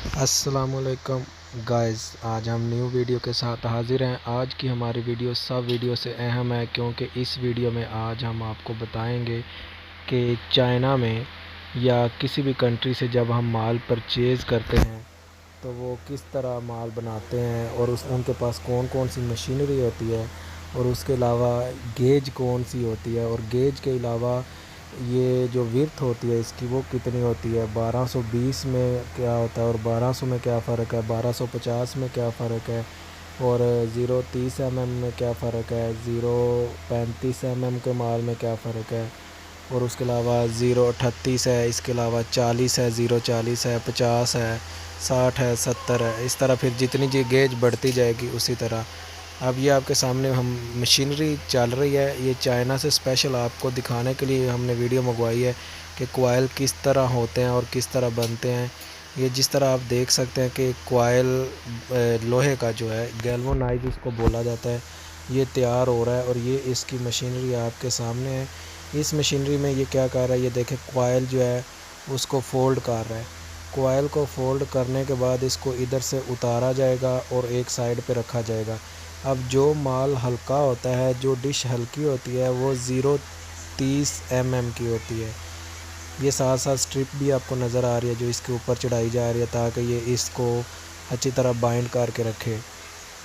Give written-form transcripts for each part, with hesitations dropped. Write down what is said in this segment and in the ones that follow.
अस्सलामुअलैकुम गाइस, आज हम न्यू वीडियो के साथ हाज़िर हैं। आज की हमारी वीडियो सब वीडियो से अहम है, क्योंकि इस वीडियो में आज हम आपको बताएंगे कि चाइना में या किसी भी कंट्री से जब हम माल परचेज़ करते हैं तो वो किस तरह माल बनाते हैं और उनके पास कौन कौन सी मशीनरी होती है, और उसके अलावा गेज कौन सी होती है, और गेज के अलावा ये जो विड्थ होती है इसकी वो कितनी होती है, 1220 में क्या होता है और 1200 में क्या फ़र्क है, 1250 में क्या फ़र्क है, और 030 में क्या फ़र्क है, 035 के माल में क्या फ़र्क है, और उसके अलावा 038 है, इसके अलावा 40 है, 040 है, 50 है, 60 है, 70 है। इस तरह फिर जितनी जी गेज बढ़ती जाएगी उसी तरह। अब ये आपके सामने हम मशीनरी चल रही है, ये चाइना से स्पेशल आपको दिखाने के लिए हमने वीडियो मंगवाई है कि कोयल किस तरह होते हैं और किस तरह बनते हैं। ये जिस तरह आप देख सकते हैं कि कोयल लोहे का जो है गैल्वेनाइज इसको बोला जाता है, ये तैयार हो रहा है और ये इसकी मशीनरी आपके सामने है। इस मशीनरी में ये क्या कर रहा है, ये देखें कोयल जो है उसको फ़ोल्ड कर रहा है। कोयल को फ़ोल्ड करने के बाद इसको इधर से उतारा जाएगा और एक साइड पे रखा जाएगा। अब जो माल हल्का होता है, जो डिश हल्की होती है, वो 030 की होती है। ये साथ साथ स्ट्रिप भी आपको नज़र आ रही है जो इसके ऊपर चढ़ाई जा रही है ताकि ये इसको अच्छी तरह बाइंड करके रखे।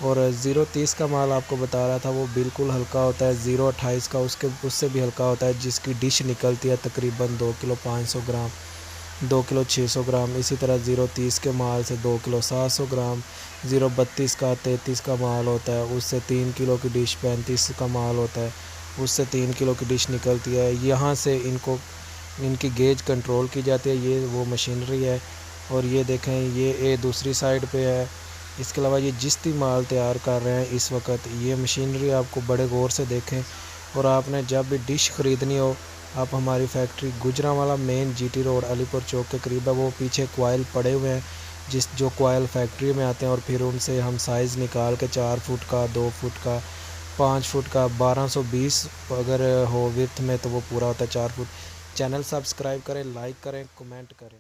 और 030 का माल आपको बता रहा था वो बिल्कुल हल्का होता है। 028 का उससे भी हल्का होता है, जिसकी डिश निकलती है तकरीबन 2 किलो 500 ग्राम, 2 किलो 600 ग्राम। इसी तरह 030 के माल से 2 किलो 700 ग्राम। 032 का 33 का माल होता है, उससे 3 किलो की डिश। 35 का माल होता है, उससे 3 किलो की डिश निकलती है। यहाँ से इनकी गेज कंट्रोल की जाती है। ये वो मशीनरी है। और ये देखें, ये दूसरी साइड पे है। इसके अलावा ये जिस्ती माल तैयार कर रहे हैं इस वक्त। ये मशीनरी आपको बड़े गौर से देखें। और आपने जब भी डिश ख़रीदनी हो, आप हमारी factory Gujranwala main GT road Alipur Chowk के करीब है। वो पीछे कोयल पड़े हुए हैं जो कोयल फैक्ट्री में आते हैं, और फिर उनसे हम साइज़ निकाल के 4 फुट का, 2 फुट का, 5 फुट का, 1220 अगर हो विड्थ में तो वो पूरा होता है 4 फुट। चैनल सब्सक्राइब करें, लाइक करें, कमेंट करें।